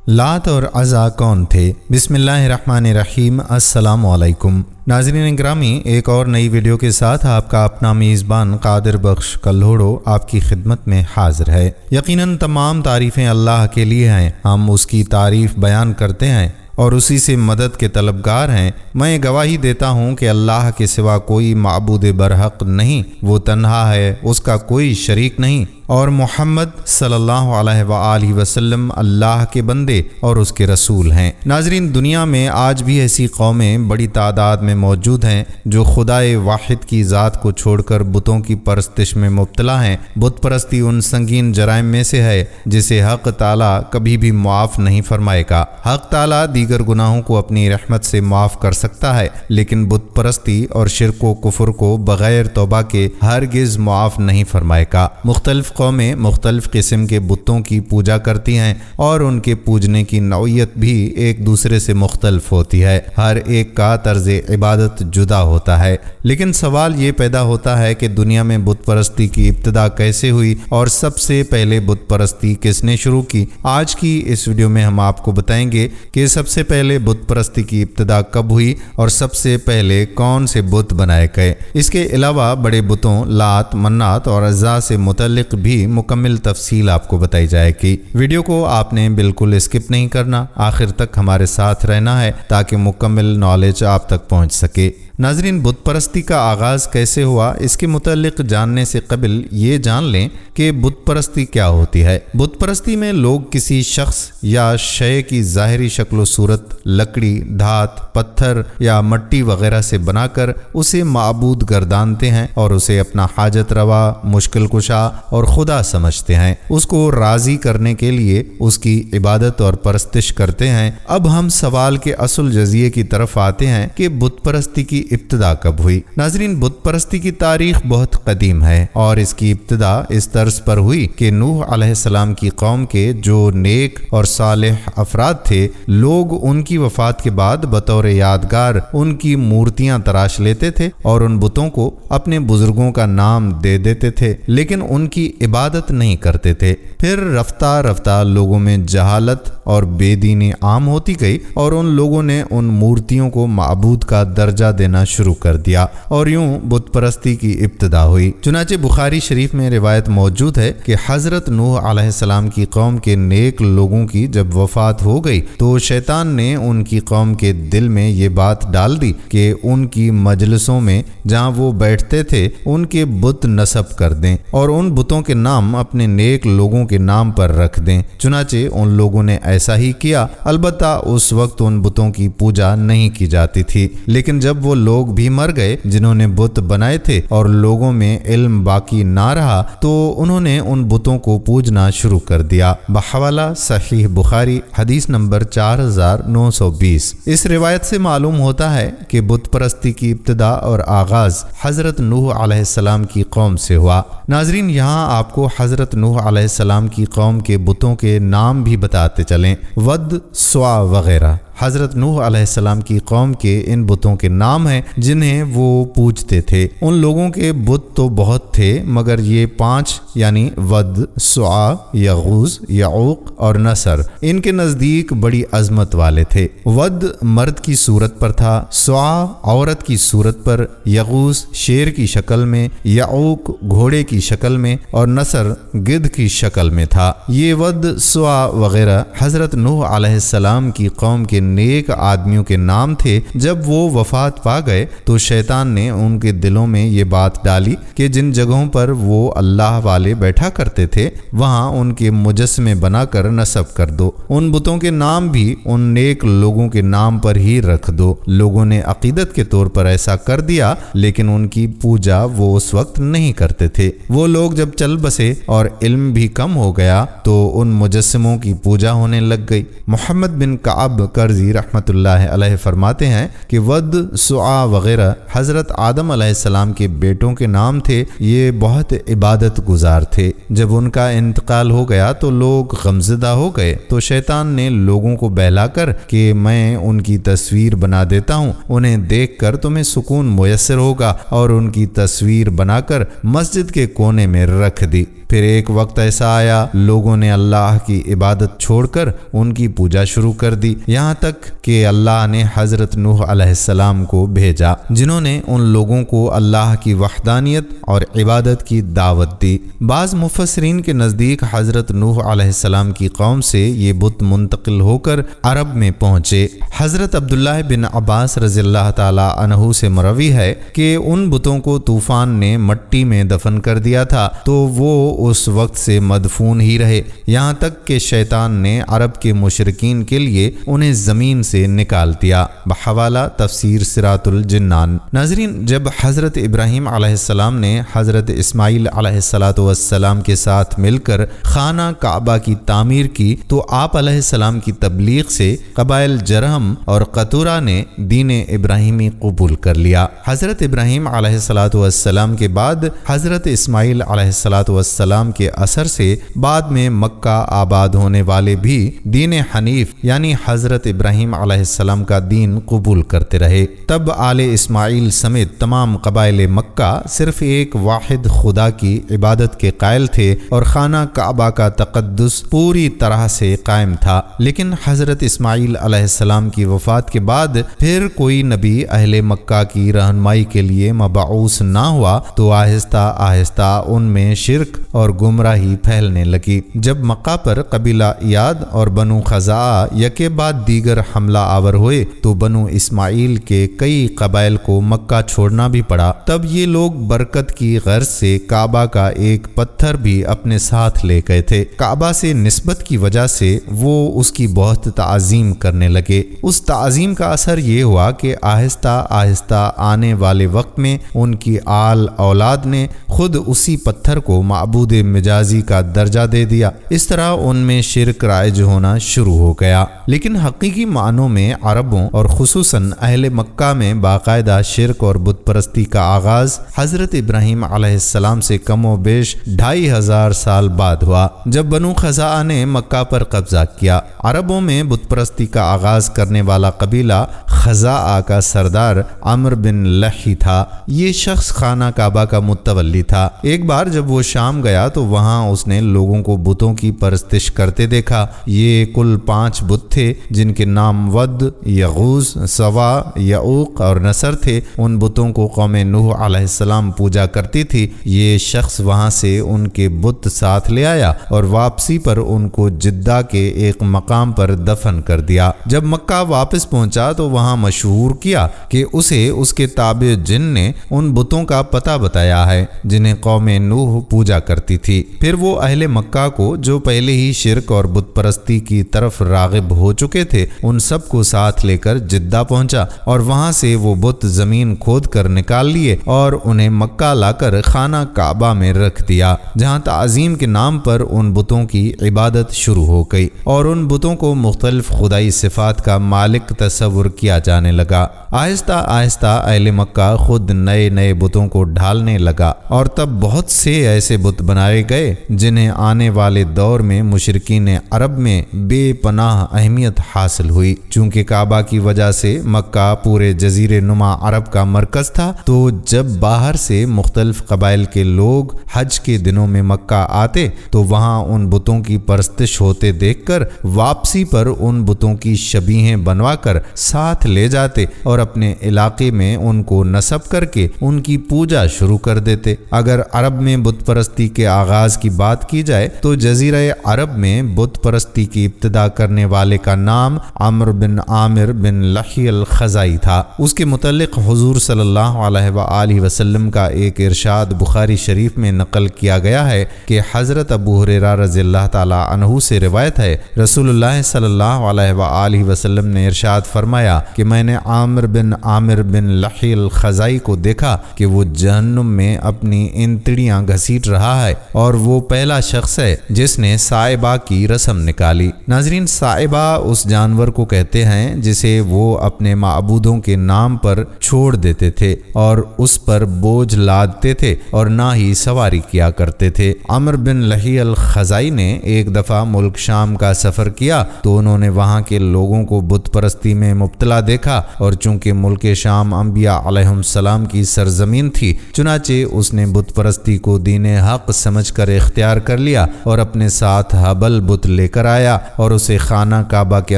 لات اور عزا کون تھے؟ بسم اللہ الرحمن الرحیم۔ السلام علیکم ناظرین گرامی، ایک اور نئی ویڈیو کے ساتھ آپ کا اپنا میزبان قادر بخش کلہوڑو آپ کی خدمت میں حاضر ہے۔ یقیناً تمام تعریفیں اللہ کے لیے ہیں، ہم اس کی تعریف بیان کرتے ہیں اور اسی سے مدد کے طلبگار ہیں۔ میں گواہی دیتا ہوں کہ اللہ کے سوا کوئی معبود برحق نہیں، وہ تنہا ہے، اس کا کوئی شریک نہیں، اور محمد صلی اللہ علیہ وآلہ وسلم اللہ کے بندے اور اس کے رسول ہیں۔ ناظرین، دنیا میں آج بھی ایسی قومیں بڑی تعداد میں موجود ہیں جو خدائے واحد کی ذات کو چھوڑ کر بتوں کی پرستش میں مبتلا ہیں۔ بت پرستی ان سنگین جرائم میں سے ہے جسے حق تعالیٰ کبھی بھی معاف نہیں فرمائے گا۔ حق تعالیٰ دیگر گناہوں کو اپنی رحمت سے معاف کر سکتا ہے، لیکن بت پرستی اور شرک و کفر کو بغیر توبہ کے ہرگز معاف نہیں فرمائے گا۔ مختلف قومیں مختلف قسم کے بتوں کی پوجا کرتی ہیں اور ان کے پوجنے کی نوعیت بھی ایک دوسرے سے مختلف ہوتی ہے۔ ہر ایک کا طرز عبادت جدا ہوتا ہے، لیکن سوال یہ پیدا ہوتا ہے کہ دنیا میں بت پرستی کی ابتدا کیسے ہوئی اور سب سے پہلے بت پرستی کس نے شروع کی؟ آج کی اس ویڈیو میں ہم آپ کو بتائیں گے کہ سب سے پہلے بت پرستی کی ابتدا کب ہوئی اور سب سے پہلے کون سے بت بنائے گئے۔ اس کے علاوہ بڑے بتوں لات، منات اور عزا سے متعلق بھی مکمل تفصیل آپ کو بتائی جائے گی۔ ویڈیو کو آپ نے بالکل اسکپ نہیں کرنا، آخر تک ہمارے ساتھ رہنا ہے تاکہ مکمل نالج آپ تک پہنچ سکے۔ ناظرین، بت پرستی کا آغاز کیسے ہوا اس کے متعلق جاننے سے قبل یہ جان لیں کہ بت پرستی کیا ہوتی ہے۔ بت پرستی میں لوگ کسی شخص یا شے کی ظاہری شکل و صورت لکڑی، دھات، پتھر یا مٹی وغیرہ سے بنا کر اسے معبود گردانتے ہیں اور اسے اپنا حاجت روا، مشکل کشا اور خدا سمجھتے ہیں۔ اس کو راضی کرنے کے لیے اس کی عبادت اور پرستش کرتے ہیں۔ اب ہم سوال کے اصل جزیے کی طرف آتے ہیں کہ بت پرستی کی ابتدا کب ہوئی۔ ناظرین، بت پرستی کی تاریخ بہت قدیم ہے اور اس کی ابتدا اس طرز پر ہوئی کہ نوح علیہ السلام کی قوم کے جو نیک اور صالح افراد تھے، لوگ ان کی وفات کے بعد بطور یادگار ان کی مورتیاں تراش لیتے تھے اور ان بتوں کو اپنے بزرگوں کا نام دے دیتے تھے، لیکن ان کی عبادت نہیں کرتے تھے۔ پھر رفتہ رفتہ لوگوں میں جہالت اور بے دینی عام ہوتی گئی اور ان لوگوں نے ان مورتیوں کو معبود کا درجہ دینا شروع کر دیا اور یوں بت پرستی کی ابتدا ہوئی۔ چنانچہ بخاری شریف میں روایت موجود ہے کہ حضرت نوح علیہ السلام کی قوم کے نیک لوگوں کی جب وفات ہو گئی تو شیطان نے ان کی قوم کے دل میں یہ بات ڈال دی کہ ان کی مجلسوں میں جہاں وہ بیٹھتے تھے ان کے بت نصب کر دیں اور ان بتوں کے نام اپنے نیک لوگوں کے نام پر رکھ دیں۔ چنانچہ ان لوگوں نے ایسا ہی کیا، البتہ اس وقت ان بتوں کی پوجا نہیں کی جاتی تھی، لیکن جب وہ لوگ بھی مر گئے جنہوں نے بت بنائے تھے اور لوگوں میں علم باقی نہ رہا تو انہوں نے ان بتوں کو پوجنا شروع کر دیا۔ بحوالہ صحیح بخاری حدیث نمبر 4920۔ اس روایت سے معلوم ہوتا ہے کہ بت پرستی کی ابتدا اور آغاز حضرت نوح علیہ السلام کی قوم سے ہوا۔ ناظرین، یہاں آپ کو حضرت نوح علیہ السلام کی قوم کے بتوں کے نام بھی بتاتے چلیں۔ ود، سوا وغیرہ حضرت نوح علیہ السلام کی قوم کے ان بتوں کے نام ہیں جنہیں وہ پوجتے تھے۔ ان لوگوں کے بت تو بہت تھے مگر یہ 5 یعنی ود، سوا، یغوث، یعوق اور نصر ان کے نزدیک بڑی عظمت والے تھے۔ ود مرد کی صورت پر تھا، سوا عورت کی صورت پر، یغوث شیر کی شکل میں، یعوق گھوڑے کی شکل میں اور نصر گدھ کی شکل میں تھا۔ یہ ود، سوا وغیرہ حضرت نوح علیہ السلام کی قوم کے نیک آدمیوں کے نام تھے۔ جب وہ وفات پا گئے تو شیطان نے ان کے دلوں میں یہ بات ڈالی کہ جن جگہوں پر وہ اللہ والے بیٹھا کرتے تھے وہاں ان کے مجسمے بنا کر نصب کر دو، ان بتوں کے نام بھی ان نیک لوگوں کے نام پر ہی رکھ دو۔ لوگوں نے عقیدت کے طور پر ایسا کر دیا، لیکن ان کی پوجا وہ اس وقت نہیں کرتے تھے۔ وہ لوگ جب چل بسے اور علم بھی کم ہو گیا تو ان مجسموں کی پوجا ہونے لگ گئی۔ محمد بن کعب کرزی رحمت اللہ علیہ فرماتے ہیں کہ ود، سعا وغیرہ حضرت آدم علیہ السلام کے بیٹوں کے نام تھے۔ یہ بہت عبادت گزار تھے۔ جب ان کا انتقال ہو گیا تو لوگ غمزدہ ہو گئے تو شیطان نے لوگوں کو بہلا کر کہ میں ان کی تصویر بنا دیتا ہوں، انہیں دیکھ کر تمہیں سکون میسر ہوگا، اور ان کی تصویر بنا کر مسجد کے کونے میں رکھ دی۔ پھر ایک وقت ایسا آیا لوگوں نے اللہ کی عبادت چھوڑ کر ان کی پوجا شروع کر دی، یہاں تک کہ اللہ نے حضرت نوح علیہ السلام کو بھیجا جنہوں نے ان لوگوں کو اللہ کی وحدانیت اور عبادت کی دعوت دی۔ بعض مفسرین کے نزدیک حضرت نوح علیہ السلام کی قوم سے یہ بت منتقل ہو کر عرب میں پہنچے۔ حضرت عبداللہ بن عباس رضی اللہ تعالی عنہ سے مروی ہے کہ ان بتوں کو طوفان نے مٹی میں دفن کر دیا تھا تو وہ اس وقت سے مدفون ہی رہے، یہاں تک کہ شیطان نے عرب کے مشرکین کے لیے انہیں زمین سے نکال دیا۔ بحوالہ تفسیر صراط الجنان۔ ناظرین، جب حضرت ابراہیم علیہ السلام نے حضرت اسماعیل علیہ السلام کے ساتھ مل کر خانہ کعبہ کی تعمیر کی تو آپ علیہ السلام کی تبلیغ سے قبائل جرہم اور قطورہ نے دین ابراہیمی قبول کر لیا۔ حضرت ابراہیم علیہ السلام کے بعد حضرت اسماعیل علیہ السلام کے اثر سے بعد میں مکہ آباد ہونے والے بھی دین حنیف یعنی حضرت ابراہیم علیہ السلام کا دین قبول کرتے رہے۔ تب آل اسماعیل سمیت تمام قبائل مکہ صرف ایک واحد خدا کی عبادت کے قائل تھے اور خانہ کعبہ کا تقدس پوری طرح سے قائم تھا، لیکن حضرت اسماعیل علیہ السلام کی وفات کے بعد پھر کوئی نبی اہل مکہ کی رہنمائی کے لیے مبعوث نہ ہوا تو آہستہ آہستہ ان میں شرک اور گمراہی پھیلنے لگی۔ جب مکہ پر قبیلہ ایاد اور بنو خزاعہ یکے بعد دیگر حملہ آور ہوئے تو بنو اسماعیل کے کئی قبائل کو مکہ چھوڑنا بھی پڑا۔ تب یہ لوگ برکت کی غرض سے کعبہ کا ایک پتھر بھی اپنے ساتھ لے گئے تھے۔ کعبہ سے نسبت کی وجہ سے وہ اس کی بہت تعظیم کرنے لگے۔ اس تعظیم کا اثر یہ ہوا کہ آہستہ آہستہ آنے والے وقت میں ان کی آل اولاد نے خود اسی پتھر کو معبود مجازی کا درجہ دے دیا۔ اس طرح ان میں شرک رائج ہونا شروع ہو گیا، لیکن حقیقی معنوں میں عربوں اور خصوصاً اہل مکہ میں باقاعدہ شرک اور بت پرستی کا آغاز حضرت ابراہیم علیہ السلام سے کم و بیش 2500 سال بعد ہوا، جب بنو خزاعہ نے مکہ پر قبضہ کیا۔ عربوں میں بت پرستی کا آغاز کرنے والا قبیلہ خزاعہ کا سردار عمرو بن لحی تھا۔ یہ شخص خانہ کعبہ کا متولی تھا۔ ایک بار جب وہ شام گیا تو وہاں اس نے لوگوں کو بتوں کی پرستش کرتے دیکھا۔ یہ کل 5 بت تھے جن کے نام ود، یغوث، سوا، یعوق اور نصر تھے۔ ان بتوں کو قوم نوح علیہ السلام پوجا کرتی تھی۔ یہ شخص وہاں سے ان کے بت ساتھ لے آیا اور واپسی پر ان کو جدہ کے ایک مقام پر دفن کر دیا۔ جب مکہ واپس پہنچا تو وہاں مشہور کیا کہ اسے اس کے تابع جن نے ان بتوں کا پتہ بتایا ہے جنہیں قوم نوح پوجا کرتی تھی۔ پھر وہ اہل مکہ کو جو پہلے ہی شرک اور بت پرستی کی طرف راغب ہو چکے تھے ان سب کو ساتھ لے کر جدہ پہنچا اور وہاں سے وہ بت زمین کھود کر نکال لیے اور انہیں مکہ لا کر خانہ کعبہ میں رکھ دیا، جہاں تعظیم کے نام پر ان بتوں کی عبادت شروع ہو گئی اور ان بتوں کو مختلف خدائی صفات کا مالک تصور کیا جانے لگا۔ آہستہ آہستہ اہل مکہ خود نئے نئے بتوں کو ڈھالنے لگا اور تب بہت سے ایسے بت بنائے گئے جنہیں آنے والے دور میں مشرکین عرب میں بے پناہ اہمیت حاصل ہوئی۔ چونکہ کعبہ کی وجہ سے مکہ پورے جزیرے نما عرب کا مرکز تھا تو جب باہر سے مختلف قبائل کے لوگ حج کے دنوں میں مکہ آتے تو وہاں ان بتوں کی پرستش ہوتے دیکھ کر واپسی پر ان بتوں کی شبیہیں بنوا کر ساتھ لے جاتے اور اپنے علاقے میں ان کو نصب کر کے ان کی پوجا شروع کر دیتے۔ اگر عرب میں بت پرستی کے آغاز کی بات کی جائے تو جزیرہ عرب میں بت پرستی کی ابتدا کرنے والے کا نام عمرو بن عامر بن لحی الخزائی تھا۔ اس کے متعلق حضور صلی اللہ علیہ وآلہ وسلم کا ایک ارشاد بخاری شریف میں نقل کیا گیا ہے کہ حضرت ابو ہریرہ رضی اللہ تعالی عنہ سے روایت ہے، رسول اللہ صلی اللہ علیہ وآلہ وسلم نے ارشاد فرمایا کہ میں نے عامر بن عامر بن لحی الخزائی کو دیکھا کہ وہ جہنم میں اپنی انتڑیاں گھسیٹ رہا ہے اور وہ پہلا شخص ہے جس نے سائبہ کی رسم نکالی۔ ناظرین، سائبہ اس جانور کو کہتے ہیں جسے وہ اپنے معبودوں کے نام پر چھوڑ دیتے تھے اور اس پر بوجھ لادتے تھے اور نہ ہی سواری کیا کرتے تھے۔ عمر بن لحی الخزائی نے ایک دفعہ ملک شام کا سفر کیا تو انہوں نے وہاں کے لوگوں کو بت پرستی میں مبتلا دیکھا اور چونکہ ملک شام انبیاء علیہم السلام کی سرزمین تھی چنانچہ اس نے بت پرستی کو دین حق سمجھ کر اختیار کر لیا اور اپنے ساتھ حبل بت لے کر آیا اور اسے خانہ کعبہ کے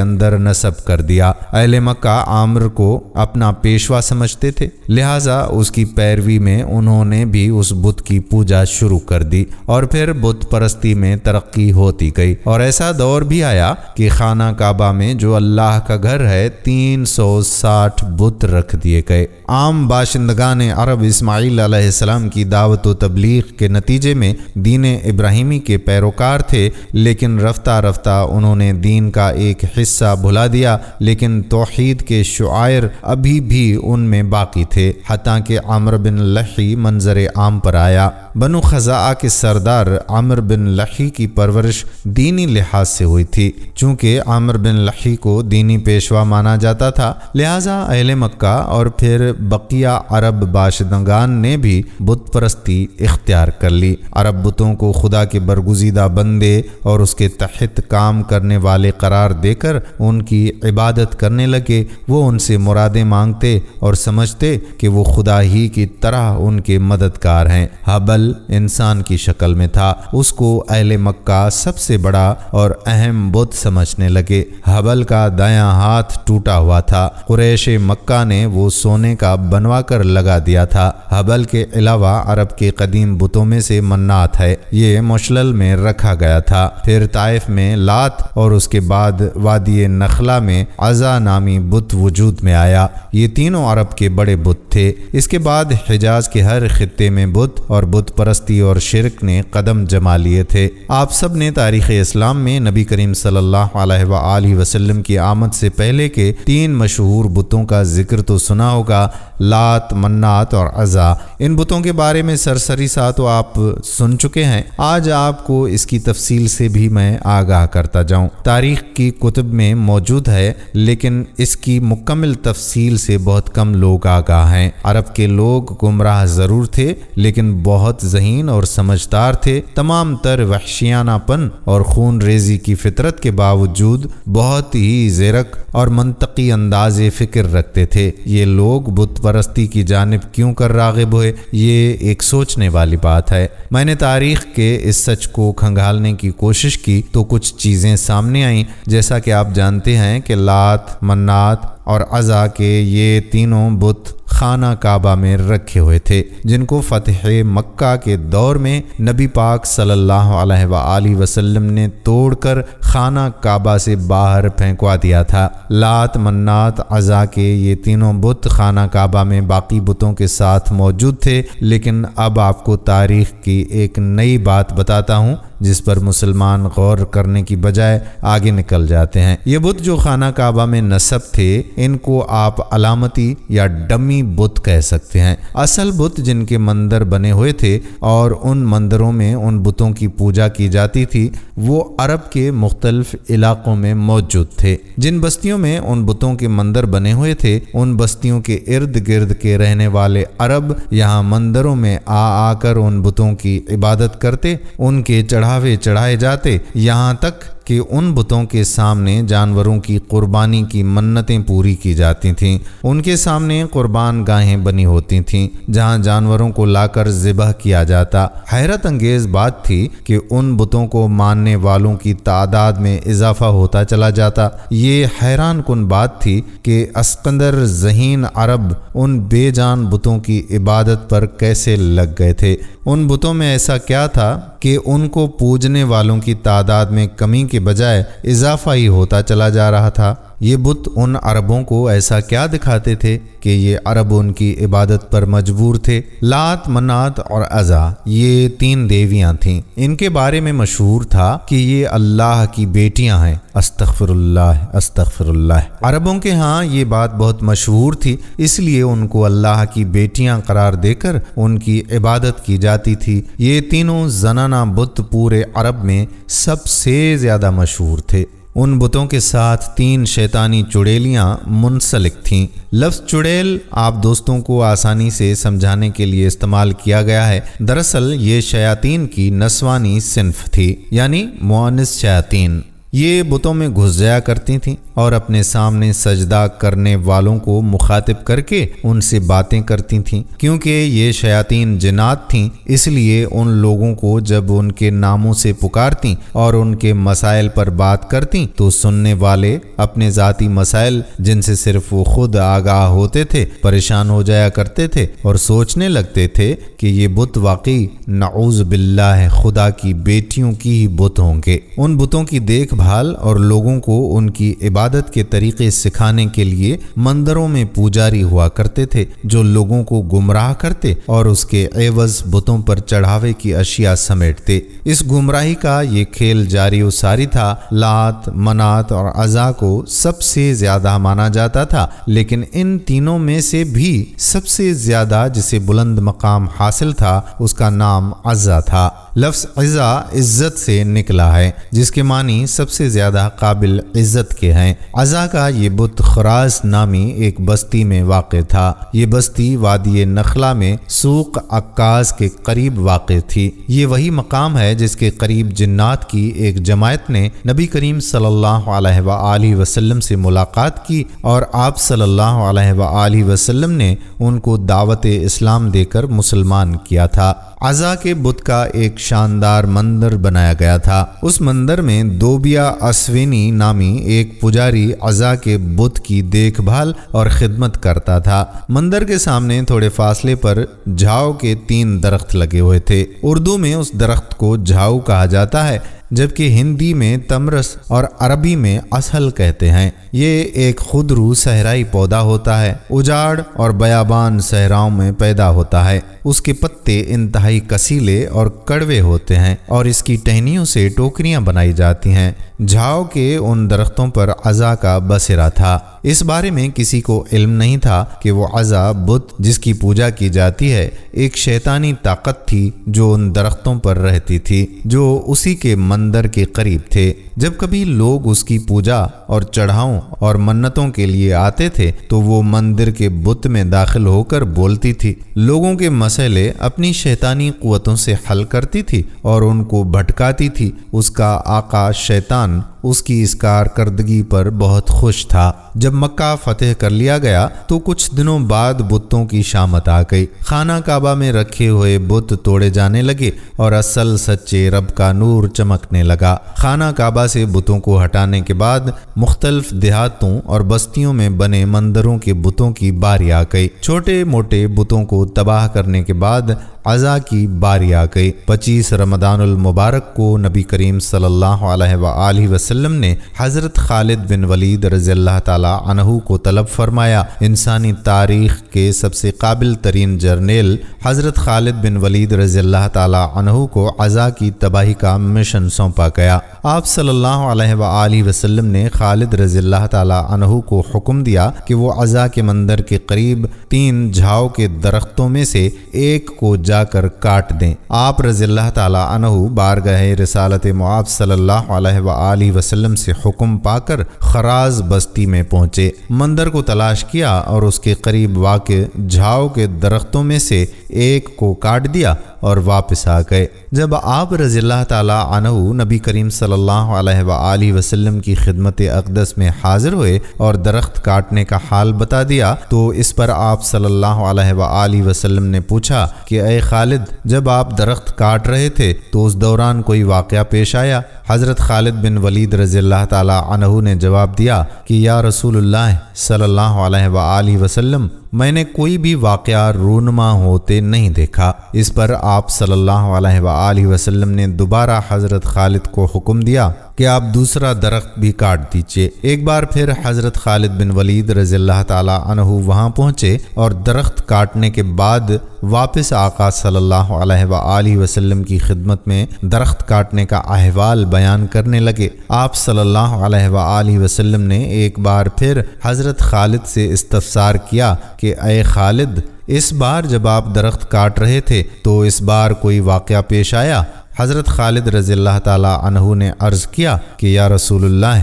اندر نصب کر دیا۔ اہل مکہ عامر کو اپنا پیشوا سمجھتے تھے، لہٰذا اس کی پیروی میں انہوں نے بھی اس بت کی پوجا شروع کر دی اور پھر بت پرستی میں ترقی ہوتی گئی، اور ایسا دور بھی آیا کہ خانہ کعبہ میں جو اللہ کا گھر ہے 360 بت رکھ دیے گئے۔ عام باشندگان عرب اسماعیل علیہ السلام کی دعوت و تبلیغ کے نتیجے میں دین ابراہیمی کے پیروکار تھے، لیکن رفتہ رفتہ انہوں نے دین کا ایک حصہ بھلا دیا، لیکن توحید کے شعائر ابھی بھی ان میں باقی تھے، حتیٰ کہ عامر بن لحی منظر عام پر آیا۔ بنو خزاعہ کے سردار عامر بن لحی کی پرورش دینی لحاظ سے ہوئی تھی۔ چونکہ عامر بن لحی کو دینی پیشوا مانا جاتا تھا، لہٰذا اہل مکہ اور پھر بقیہ عرب باشندگان نے بھی بت پرستی اختیار کر لی۔ عرب بتوں کو خدا کے برگزیدہ بندے اور اس کے تحت کام کرنے والے قرار دے کر ان کی عبادت کرنے لگے۔ وہ ان سے مرادیں مانگتے اور سمجھتے کہ وہ خدا ہی کی طرح ان کے مددگار ہیں۔ حبل انسان کی شکل میں تھا، اس کو اہل مکہ سب سے بڑا اور اہم بت سمجھنے لگے۔ حبل کا دایاں ہاتھ ٹوٹا ہوا تھا، قریش مکہ نے وہ سونے کا بنوا کر لگا دیا تھا۔ حبل کے علاوہ عرب کے قدیم بتوں میں سے منات ہے، یہ مشلل میں رکھا گیا تھا۔ پھر طائف میں لات اور اس کے بعد وادی نخلا میں عزا نامی بت وجود میں آیا۔ یہ تینوں عرب کے بڑے بت تھے۔ اس کے بعد حجاز کے ہر خطے میں بت اور بت پرستی اور شرک نے قدم جما لیے تھے۔ آپ سب نے تاریخ اسلام میں نبی کریم صلی اللہ علیہ وآلہ وسلم کی آمد سے پہلے کے 3 مشہور بتوں کا ذکر تو سنا ہوگا، لات، منات اور عزا۔ ان بتوں کے بارے میں سرسری سا تو آپ سن چکے ہیں، آج آپ کو اس کی تفصیل سے بھی میں آگاہ کرتا جاؤں۔ تاریخ کی کتب میں موجود ہے، لیکن اس کی مکمل تفصیل سے بہت کم لوگ آگاہ ہیں۔ عرب کے لوگ گمراہ ضرور تھے، لیکن بہت ذہین اور سمجھدار تھے۔ تمام تر وحشیانہ پن اور خون ریزی کی فطرت کے باوجود بہت ہی زیرک اور منطقی انداز فکر رکھتے تھے۔ یہ لوگ بت پرستی کی جانب کیوں کر راغب ہوئے، یہ ایک سوچنے والی بات ہے۔ میں نے تاریخ کے اس سچ کو کھنگالنے کی کوشش کی تو کچھ چیزیں سامنے آئیں، جیسا کہ آپ جانتے ہیں کہ لات، منات اور عزا کے یہ تینوں بت خانہ کعبہ میں رکھے ہوئے تھے، جن کو فتح مکہ کے دور میں نبی پاک صلی اللہ علیہ وآلہ وسلم نے توڑ کر خانہ کعبہ سے باہر پھینکوا دیا تھا۔ لات، منات، عزا کے یہ تینوں بت خانہ کعبہ میں باقی بتوں کے ساتھ موجود تھے، لیکن اب آپ کو تاریخ کی ایک نئی بات بتاتا ہوں جس پر مسلمان غور کرنے کی بجائے آگے نکل جاتے ہیں۔ یہ بت جو خانہ کعبہ میں نصب تھے، ان کو آپ علامتی یا ڈمی بت کہہ سکتے ہیں۔ اصل بت جن کے مندر بنے ہوئے تھے اور ان مندروں میں ان بتوں کی پوجا کی جاتی تھی، وہ عرب کے مختلف علاقوں میں موجود تھے۔ جن بستیوں میں ان بتوں کے مندر بنے ہوئے تھے، ان بستیوں کے ارد گرد کے رہنے والے عرب یہاں مندروں میں آ کر ان بتوں کی عبادت کرتے، ان کے چڑھاوے چڑھائے جاتے، یہاں تک کہ ان بتوں کے سامنے جانوروں کی قربانی کی منتیں پوری کی جاتی تھیں۔ ان کے سامنے قربان گاہیں بنی ہوتی تھیں جہاں جانوروں کو لا کر ذبح کیا جاتا۔ حیرت انگیز بات تھی کہ ان بتوں کو ماننے والوں کی تعداد میں اضافہ ہوتا چلا جاتا۔ یہ حیران کن بات تھی کہ اسکندر ذہین عرب ان بے جان بتوں کی عبادت پر کیسے لگ گئے تھے۔ ان بتوں میں ایسا کیا تھا کہ ان کو پوجنے والوں کی تعداد میں کمی کے بجائے اضافہ ہی ہوتا چلا جا رہا تھا؟ یہ بت ان عربوں کو ایسا کیا دکھاتے تھے کہ یہ عرب ان کی عبادت پر مجبور تھے؟ لات، منات اور عزا یہ 3 دیویاں تھیں۔ ان کے بارے میں مشہور تھا کہ یہ اللہ کی بیٹیاں ہیں۔ استغفر اللہ، استغفر اللہ۔ عربوں کے ہاں یہ بات بہت مشہور تھی، اس لیے ان کو اللہ کی بیٹیاں قرار دے کر ان کی عبادت کی جاتی تھی۔ یہ تینوں زنانہ بت پورے عرب میں سب سے زیادہ مشہور تھے۔ ان بتوں کے ساتھ 3 شیطانی چڑیلیاں منسلک تھیں۔ لفظ چڑیل آپ دوستوں کو آسانی سے سمجھانے کے لیے استعمال کیا گیا ہے، دراصل یہ شیاطین کی نسوانی صنف تھی، یعنی مؤنث شیاطین۔ یہ بتوں میں گھس جایا کرتی تھیں اور اپنے سامنے سجدہ کرنے والوں کو مخاطب کر کے ان سے باتیں کرتی تھیں۔ کیونکہ یہ شیاطین جنات تھیں، اس لیے ان لوگوں کو جب ان کے ناموں سے پکارتیں اور ان کے مسائل پر بات کرتیں تو سننے والے اپنے ذاتی مسائل جن سے صرف وہ خود آگاہ ہوتے تھے پریشان ہو جایا کرتے تھے اور سوچنے لگتے تھے کہ یہ بت واقعی نعوذ باللہ خدا کی بیٹیوں کی ہی بت ہوں گے۔ ان بتوں کی دیکھ بھال اور لوگوں کو ان کی عبادت کے طریقے سکھانے کے لیے مندروں میں پجاری ہوا کرتے تھے جو لوگوں کو گمراہ کرتے اور اس کے عوض بتوں پر چڑھاوے کی اشیاء سمیٹتے۔ اس گمراہی کا یہ کھیل جاری و ساری تھا۔ لات، منات اور عزا کو سب سے زیادہ مانا جاتا تھا، لیکن ان تینوں میں سے بھی سب سے زیادہ جسے بلند مقام حاصل تھا اس کا نام عزا تھا۔ لفظ عزا عزت سے نکلا ہے، جس کے معنی سب سے زیادہ قابل عزت کے ہیں۔ عزا کا یہ بت خراز نامی ایک بستی میں واقع تھا۔ یہ بستی وادی نخلا میں سوق عکاز کے قریب واقع تھی۔ یہ وہی مقام ہے جس کے قریب جنات کی ایک جماعت نے نبی کریم صلی اللہ علیہ وآلہ وسلم سے ملاقات کی اور آپ صلی اللہ علیہ وآلہ وسلم نے ان کو دعوت اسلام دے کر مسلمان کیا تھا۔ عزا کے بت کا ایک شاندار مندر بنایا گیا تھا۔ اس مندر میں دوبیا اسوینی نامی ایک پجاری عزا کے بت کی دیکھ بھال اور خدمت کرتا تھا۔ مندر کے سامنے تھوڑے فاصلے پر جھاؤ کے 3 درخت لگے ہوئے تھے۔ اردو میں اس درخت کو جھاؤ کہا جاتا ہے، جبکہ ہندی میں تمرس اور عربی میں اسہل کہتے ہیں۔ یہ ایک خودرو صحرائی پودا ہوتا ہے، اجاڑ اور بیابان صحراؤں میں پیدا ہوتا ہے۔ اس کے پتے انتہائی کسیلے اور کڑوے ہوتے ہیں اور اس کی ٹہنیوں سے ٹوکریاں بنائی جاتی ہیں۔ جھاؤ کے ان درختوں پر عزا کا بسیرا تھا۔ اس بارے میں کسی کو علم نہیں تھا کہ وہ عزا بت جس کی پوجا کی جاتی ہے ایک شیطانی طاقت تھی جو ان درختوں پر رہتی تھی، جو اسی کے مندر کے قریب تھے۔ جب کبھی لوگ اس کی پوجا اور چڑھاؤں اور منتوں کے لیے آتے تھے تو وہ مندر کے بت میں داخل ہو کر بولتی تھی، لوگوں کے مسئلے اپنی شیطانی قوتوں سے حل کرتی تھی اور ان کو بھٹکاتی تھی۔ اس کا آقا شیطان اس کی اس کارکردگی پر بہت خوش تھا۔ جب مکہ فتح کر لیا گیا تو کچھ دنوں بعد بتوں کی شامت آ گئی۔ خانہ کعبہ میں رکھے ہوئے بت توڑے جانے لگے اور اصل سچے رب کا نور چمکنے لگا۔ خانہ کعبہ سے بتوں کو ہٹانے کے بعد مختلف دیہاتوں اور بستیوں میں بنے مندروں کے بتوں کی باری آ گئی۔ چھوٹے موٹے بتوں کو تباہ کرنے کے بعد عزا کی باری آ گئی۔ 25 رمضان المبارک کو نبی کریم صلی اللہ علیہ وآلہ وسلم نے حضرت خالد بن ولید رضی اللہ تعالی عنہ کو طلب فرمایا۔ انسانی تاریخ کے سب سے قابل ترین جرنیل حضرت خالد بن ولید رضی اللہ تعالی عنہ کو عزا کی تباہی کا مشن سونپا گیا۔ آپ صلی اللہ علیہ وآلہ وسلم نے خالد رضی اللہ تعالی عنہ کو حکم دیا کہ وہ عزا کے مندر کے قریب 3 جھاؤ کے درختوں میں سے ایک کو جا کر کاٹ دیں۔ آپ رضی اللہ تعالی عنہ بارگاہ رسالت معاذ صلی اللہ علیہ وآلہ وسلم سے حکم پا کر خراز بستی میں پہنچے، مندر کو تلاش کیا اور اس کے قریب واقع جھاؤ کے درختوں میں سے ایک کو کاٹ دیا اور واپس آ گئے۔ جب آپ رضی اللہ تعالی عنہ نبی کریم صلی اللہ علیہ وآلہ وسلم کی خدمت اقدس میں حاضر ہوئے اور درخت کاٹنے کا حال بتا دیا تو اس پر آپ صلی اللہ علیہ وآلہ وسلم نے پوچھا کہ اے خالد، جب آپ درخت کاٹ رہے تھے تو اس دوران کوئی واقعہ پیش آیا؟ حضرت خالد بن ولید رضی اللہ تعالی عنہ نے جواب دیا کہ یا رسول اللہ صلی اللہ علیہ وآلہ وسلم، میں نے کوئی بھی واقعہ رونما ہوتے نہیں دیکھا۔ اس پر آپ صلی اللہ علیہ وآلہ وسلم نے دوبارہ حضرت خالد کو حکم دیا کہ آپ دوسرا درخت بھی کاٹ دیجئے۔ ایک بار پھر حضرت خالد بن ولید رضی اللہ تعالی عنہ وہاں پہنچے اور درخت کاٹنے کے بعد واپس آقا صلی اللہ علیہ وآلہ وسلم کی خدمت میں درخت کاٹنے کا احوال بیان کرنے لگے۔ آپ صلی اللہ علیہ وآلہ وسلم نے ایک بار پھر حضرت خالد سے استفسار کیا کہ اے خالد، اس بار جب آپ درخت کاٹ رہے تھے تو اس بار کوئی واقعہ پیش آیا؟ حضرت خالد رضی اللہ تعالی عنہ نے عرض کیا کہ یا رسول اللہ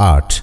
8।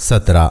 17।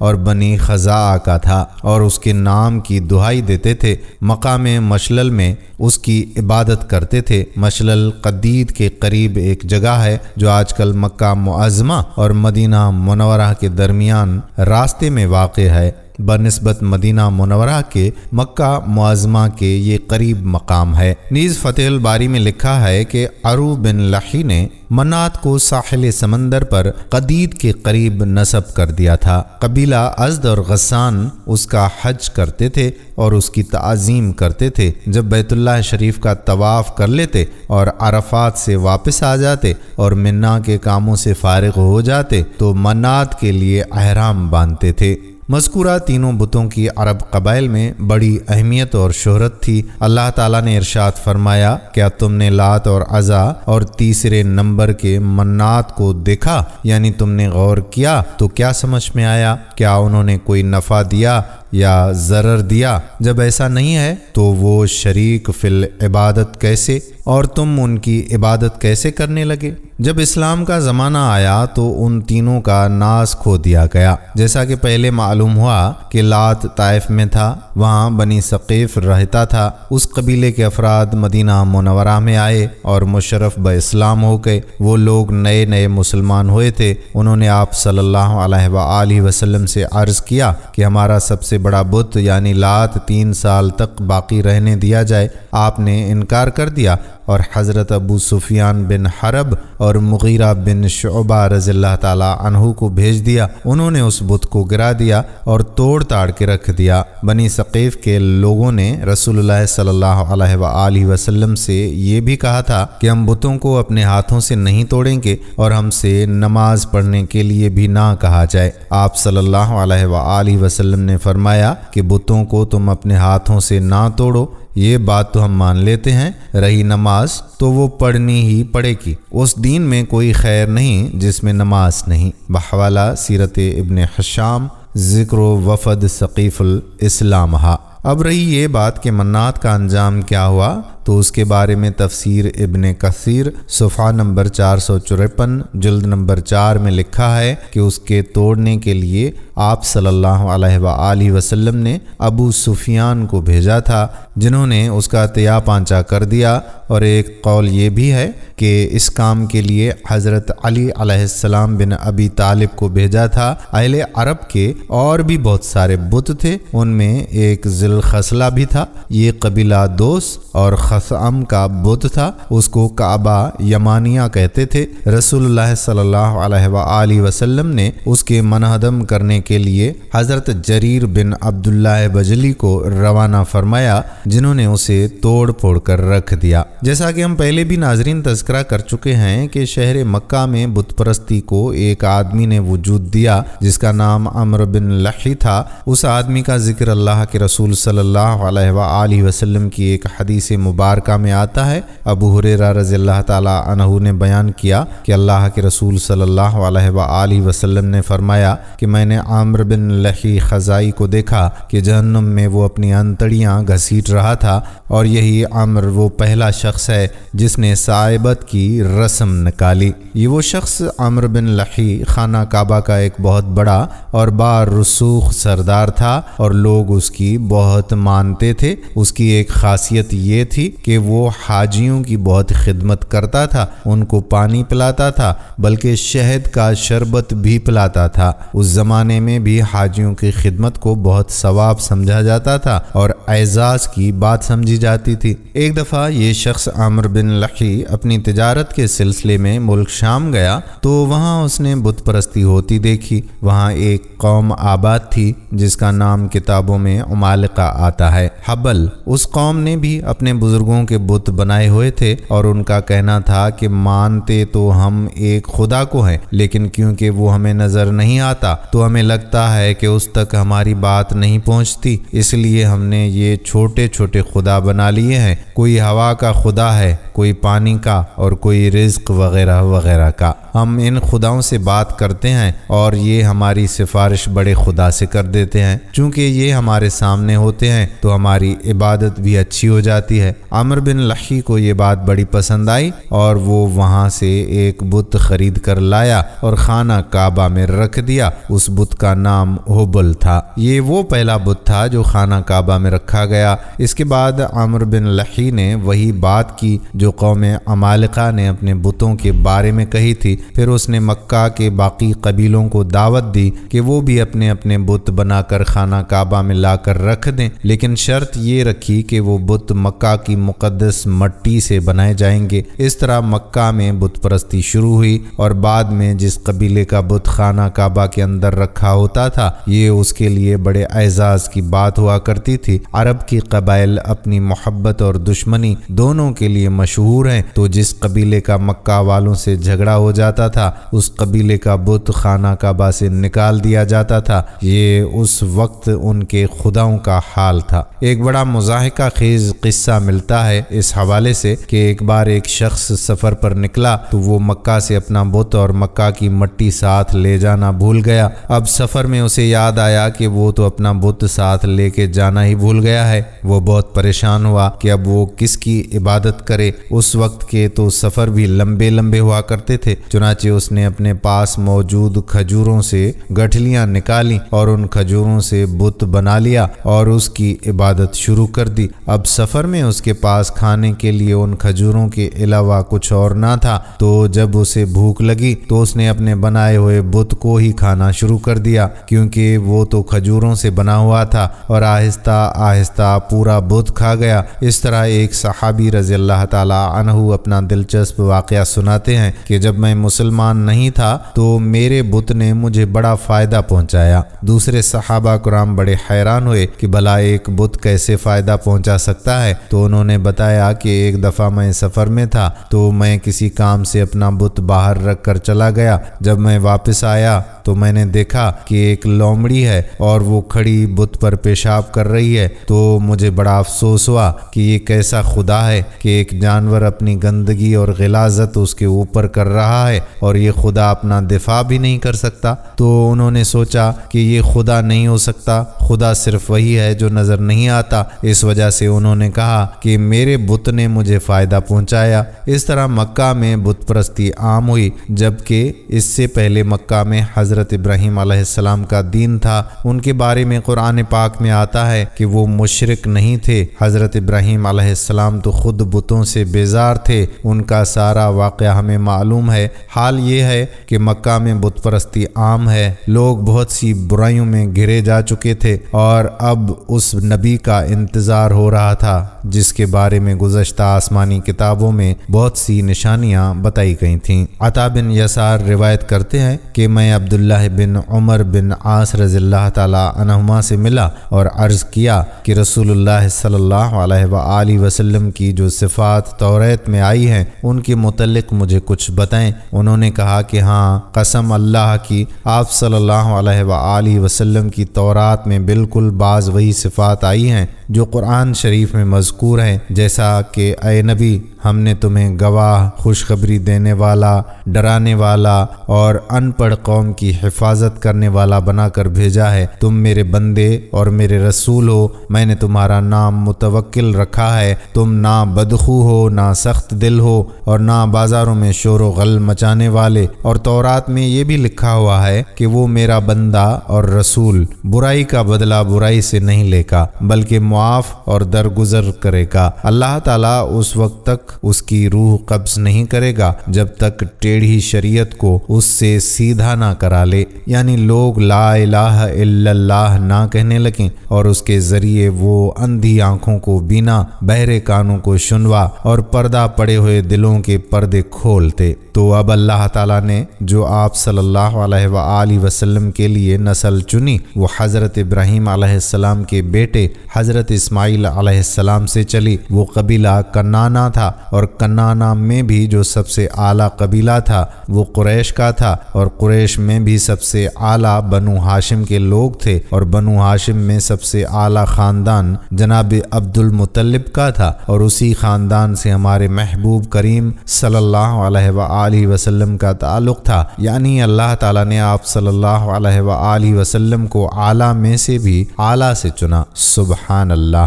اور بنی خزاعہ کا تھا اور اس کے نام کی دہائی دیتے تھے۔ مقام مشلل میں اس کی عبادت کرتے تھے۔ مشلل قدید کے قریب ایک جگہ ہے جو آج کل مکہ معظمہ اور مدینہ منورہ کے درمیان راستے میں واقع ہے۔ بنسبت مدینہ منورہ کے مکہ معظمہ کے یہ قریب مقام ہے۔ نیز فتح الباری میں لکھا ہے کہ عرو بن لحی نے منات کو ساحل سمندر پر قدید کے قریب نصب کر دیا تھا۔ قبیلہ ازد اور غسان اس کا حج کرتے تھے اور اس کی تعظیم کرتے تھے۔ جب بیت اللہ شریف کا طواف کر لیتے اور عرفات سے واپس آ جاتے اور منا کے کاموں سے فارغ ہو جاتے تو منات کے لیے احرام باندھتے تھے۔ مذکورہ تینوں بتوں کی عرب قبائل میں بڑی اہمیت اور شہرت تھی۔ اللہ تعالیٰ نے ارشاد فرمایا، کیا تم نے لات اور عزا اور تیسرے نمبر کے منات کو دیکھا؟ یعنی تم نے غور کیا تو کیا سمجھ میں آیا؟ کیا انہوں نے کوئی نفع دیا یا ضرر دیا؟ جب ایسا نہیں ہے تو وہ شریک فی العبادت کیسے اور تم ان کی عبادت کیسے کرنے لگے؟ جب اسلام کا زمانہ آیا تو ان تینوں کا ناس کھو دیا گیا۔ جیسا کہ پہلے معلوم ہوا کہ لات طائف میں تھا، وہاں بنی ثقیف رہتا تھا۔ اس قبیلے کے افراد مدینہ منورہ میں آئے اور مشرف باسلام ہو گئے۔ وہ لوگ نئے نئے مسلمان ہوئے تھے۔ انہوں نے آپ صلی اللہ علیہ وآلہ وسلم سے عرض کیا کہ ہمارا سب سے بڑا بت یعنی لات 3 سال تک باقی رہنے دیا جائے۔ آپ نے انکار کر دیا اور حضرت ابو سفیان بن حرب اور مغیرہ بن شعبہ رضی اللہ تعالیٰ عنہ کو بھیج دیا۔ انہوں نے اس بت کو گرا دیا اور توڑ تاڑ کے رکھ دیا۔ بنی ثقیف کے لوگوں نے رسول اللہ صلی اللہ علیہ وآلہ وسلم سے یہ بھی کہا تھا کہ ہم بتوں کو اپنے ہاتھوں سے نہیں توڑیں گے اور ہم سے نماز پڑھنے کے لیے بھی نہ کہا جائے۔ آپ صلی اللہ علیہ وآلہ وسلم نے فرمایا کہ بتوں کو تم اپنے ہاتھوں سے نہ توڑو، یہ بات تو ہم مان لیتے ہیں، رہی نماز تو وہ پڑھنی ہی پڑے گی۔ اس دین میں کوئی خیر نہیں جس میں نماز نہیں۔ بحوالہ سیرت ابن حشام ذکر و وفد ثقیف الاسلامہ۔ اب رہی یہ بات کہ منات کا انجام کیا ہوا تو اس کے بارے میں تفسیر ابن کثیر صفحہ نمبر 454 جلد نمبر 4 میں لکھا ہے کہ اس کے توڑنے کے لیے آپ صلی اللہ علیہ وآلہ وسلم نے ابو سفیان کو بھیجا تھا، جنہوں نے اس کا تیا پانچا کر دیا۔ اور ایک قول یہ بھی ہے کہ اس کام کے لیے حضرت علی علیہ السلام بن ابی طالب کو بھیجا تھا۔ اہل عرب کے اور بھی بہت سارے بت تھے، ان میں ایک ذی الخصلہ بھی تھا۔ یہ قبیلہ دوس اور خثعم کا بت تھا، اس کو کعبہ یمانیہ کہتے تھے۔ رسول اللہ صلی اللہ علیہ وآلہ وسلم نے اس کے منہدم کرنے کے لیے حضرت جریر بن عبداللہ بجلی کو روانہ فرمایا، جنہوں نے اسے توڑ پھوڑ کر رکھ دیا۔ جیسا کہ ہم پہلے بھی ناظرین تذکرہ کر چکے ہیں کہ شہر مکہ میں بت پرستی کو ایک آدمی نے وجود دیا جس کا نام عمرو بن لحی تھا۔ اس آدمی کا ذکر اللہ کے رسول صلی اللہ علیہ وآلہ وسلم کی ایک حدیث مبارکہ میں آتا ہے۔ ابو ہریرہ رضی اللہ تعالی عنہ نے بیان کیا کہ اللہ کے رسول صلی اللہ علیہ وآلہ وسلم نے فرمایا کہ میں نے عمرو بن لحی خزائی کو دیکھا کہ جہنم میں وہ اپنی انتڑیاں گھسیٹ رہا تھا، اور یہی عمرو وہ پہلا شخص ہے جس نے صائبت کی رسم نکالی۔ یہ وہ شخص عمرو بن لحی خانہ کعبہ کا ایک بہت بڑا اور بارسوخ سردار تھا اور لوگ اس کی بہت مانتے تھے۔ اس کی ایک خاصیت یہ تھی کہ وہ حاجیوں کی بہت خدمت کرتا تھا، ان کو پانی پلاتا تھا، بلکہ شہد کا شربت بھی پلاتا تھا۔ اس زمانے میں بھی حاجیوں کی خدمت کو بہت ثواب سمجھا جاتا تھا اور اعزاز کی بات سمجھی جاتی تھی۔ ایک دفعہ یہ شخص عمرو بن لحی اپنی تجارت کے سلسلے میں ملک شام گیا تو وہاں اس نے بت پرستی ہوتی دیکھی۔ وہاں ایک قوم آباد تھی جس کا نام کتابوں میں عمالقہ آتا ہے۔ حبل، اس قوم نے بھی اپنے بزرگوں کے بت بنائے ہوئے تھے اور ان کا کہنا تھا کہ مانتے تو ہم ایک خدا کو ہیں، لیکن کیونکہ وہ ہمیں نظر نہیں آتا تو ہمیں لگتا ہے کہ اس تک ہماری بات نہیں پہنچتی، اس لیے ہم نے یہ چھوٹے چھوٹے خدا بنا لیے ہیں۔ کوئی ہوا کا خدا ہے، کوئی پانی کا اور کوئی رزق وغیرہ وغیرہ کا۔ ہم ان خداؤں سے بات کرتے ہیں اور یہ ہماری سفارش بڑے خدا سے کر دیتے ہیں۔ چونکہ یہ ہمارے سامنے ہوتے ہیں تو ہماری عبادت بھی اچھی ہو جاتی ہے۔ عمرو بن لحی کو یہ بات بڑی پسند آئی اور وہ وہاں سے ایک بت خرید کر لایا اور خانہ کعبہ میں رکھ دیا۔ اس بت کا نام ہبل تھا۔ یہ وہ پہلا بت تھا جو خانہ کعبہ میں رکھا گیا۔ اس کے بعد عمرو بن لحی نے وہی بات کی جو قوم عمالقہ نے اپنے بتوں کے بارے میں کہی تھی۔ پھر اس نے مکہ کے باقی قبیلوں کو دعوت دی کہ وہ بھی اپنے اپنے بت بنا کر خانہ کعبہ میں لا کر رکھ دیں، لیکن شرط یہ رکھی کہ وہ بت مکہ کی مقدس مٹی سے بنائے جائیں گے۔ اس طرح مکہ میں بت پرستی شروع ہوئی اور بعد میں جس قبیلے کا بت خانہ کعبہ کے اندر رکھا ہوتا تھا یہ اس کے لیے بڑے اعزاز کی بات ہوا کرتی تھی۔ عرب کی قبائل اپنی محبت اور دشمنی دونوں کے لیے مشہور ہیں، تو جس قبیلے کا مکہ والوں سے جھگڑا ہو جاتا تھا اس قبیلے کا بت خانہ کعبہ سے نکال دیا جاتا تھا۔ یہ اس وقت ان کے خداؤں کا حال تھا۔ ایک بڑا مضحکہ خیز قصہ ملتا ہے اس حوالے سے کہ ایک بار ایک شخص سفر پر نکلا تو وہ مکہ سے اپنا بت اور مکہ کی مٹی ساتھ لے جانا بھول گیا۔ اب سفر میں اسے یاد آیا کہ وہ تو اپنا بت ساتھ لے کے جانا ہی بھول گیا ہے۔ وہ بہت پریشان ہوا کہ اب وہ کس کی عبادت کرے۔ اس وقت کے تو سفر بھی لمبے لمبے ہوا کرتے تھے، چنانچہ اس نے اپنے پاس موجود کھجوروں سے گٹھلیاں نکالی اور ان کھجوروں سے بت بنا لیا اور اس کی عبادت شروع کر دی۔ اب سفر میں اس کے پاس کھانے کے لیے ان کھجوروں کے علاوہ کچھ اور نہ تھا، تو جب اسے بھوک لگی تو اس نے اپنے بنائے ہوئے بت کو ہی کھانا شروع کر دیا، کیونکہ وہ تو کھجوروں سے بنا ہوا تھا، اور آہستہ آہستہ پورا بت کھا گیا۔ اس طرح ایک صحابی رضی اللہ تعالی عنہ اپنا دلچسپ واقعہ سناتے ہیں کہ جب میں مسلمان نہیں تھا تو میرے بت نے مجھے بڑا فائدہ پہنچایا۔ دوسرے صحابہ کرام بڑے حیران ہوئے کہ بھلا ایک بت کیسے فائدہ پہنچا سکتا ہے؟ تو انہوں نے بتایا کہ ایک دفعہ میں سفر میں تھا تو میں کسی کام سے اپنا بت باہر رکھ کر چلا گیا۔ جب میں واپس آیا تو میں نے دیکھا کہ ایک لومڑی ہے اور وہ کھڑی بت پر پیشاب کر رہی ہے، تو مجھے بڑا افسوس ہوا کہ یہ کیسا خدا ہے کہ ایک جانور اپنی گندگی اور غلاظت اس کے اوپر کر رہا ہے اور یہ خدا اپنا دفاع بھی نہیں کر سکتا۔ تو انہوں نے سوچا کہ یہ خدا نہیں ہو سکتا، خدا صرف وہی ہے جو نظر نہیں آتا۔ اس وجہ سے انہوں نے کہا کہ میرے بت نے مجھے فائدہ پہنچایا۔ اس طرح مکہ میں بت پرستی عام ہوئی، جبکہ اس سے پہلے مکہ میں حضرت ابراہیم علیہ السلام کا دین تھا۔ ان کے بارے میں قرآن پاک میں آتا ہے کہ وہ مشرک نہیں تھے۔ حضرت ابراہیم علیہ السلام تو خود بتوں سے بیزار تھے، ان کا سارا واقعہ ہمیں معلوم ہے۔ حال یہ ہے کہ مکہ میں بت پرستی عام ہے، لوگ بہت سی برائیوں میں گھرے جا چکے تھے اور اب اس نبی کا انتظار ہو رہا تھا جس کے بارے میں گزشتہ آسمانی کتابوں میں بہت سی نشانیاں بتائی گئی تھیں۔ عطا بن یسار روایت کرتے ہیں کہ میں عبداللہ بن عمر بن عاص رضی اللہ تعالی عنہما سے ملا اور عرض کیا کہ رسول اللہ صلی اللہ علیہ وآلہ وسلم کی جو صفات توریت میں آئی ہیں ان کے متعلق مجھے کچھ بتائیں۔ انہوں نے کہا کہ ہاں، قسم اللہ کی، آپ صلی اللہ علیہ وآلہ وسلم کی تورات میں بالکل بعض وہی صفات آئی ہیں جو قرآن شریف میں مذکور ہیں، جیسا کہ اے نبی، ہم نے تمہیں گواہ، خوشخبری دینے والا، ڈرانے والا اور ان پڑھ قوم کی حفاظت کرنے والا بنا کر بھیجا ہے۔ تم میرے بندے اور میرے رسول ہو، میں نے تمہارا نام متوکل رکھا ہے۔ تم نہ بدخو ہو، نہ سخت دل ہو اور نہ بازاروں میں شور و غل مچانے والے، اور تورات میں یہ بھی لکھا ہوا ہے کہ وہ میرا بندہ اور رسول برائی کا بدلہ برائی سے نہیں لے گا بلکہ معاف اور درگزر کرے گا۔ اللہ تعالیٰ اس وقت تک اس کی روح قبض نہیں کرے گا جب تک ٹیڑھی شریعت کو اس سے سیدھا نہ کرا لے، یعنی لوگ لا الہ الا اللہ نہ کہنے لگیں اور اس کے ذریعے وہ اندھی آنکھوں کو بینا، بہرے کانوں کو سنوا اور پردہ پڑے ہوئے دلوں کے پردے کھولتے۔ تو اب اللہ تعالیٰ نے جو آپ صلی اللہ علیہ وآلہ وسلم کے لیے نسل چنی وہ حضرت ابراہیم علیہ السلام کے بیٹے حضرت اسماعیل علیہ السلام سے چلی۔ وہ قبیلہ کنانا تھا، اور کنانا میں بھی جو سب سے اعلیٰ قبیلہ تھا وہ قریش کا تھا، اور قریش میں بھی سب سے اعلیٰ بنو ہاشم کے لوگ تھے، اور بنو ہاشم میں سب سے اعلیٰ خاندان جناب عبد المطلب کا تھا، اور اسی خاندان سے ہمارے محبوب کریم صلی اللہ علیہ وآلہ وسلم کا تعلق تھا، یعنی اللہ تعالیٰ نے آپ صلی اللہ علیہ وآلہ وسلم کو اعلیٰ میں سے بھی اعلیٰ سے چنا۔ سبحان اللہ۔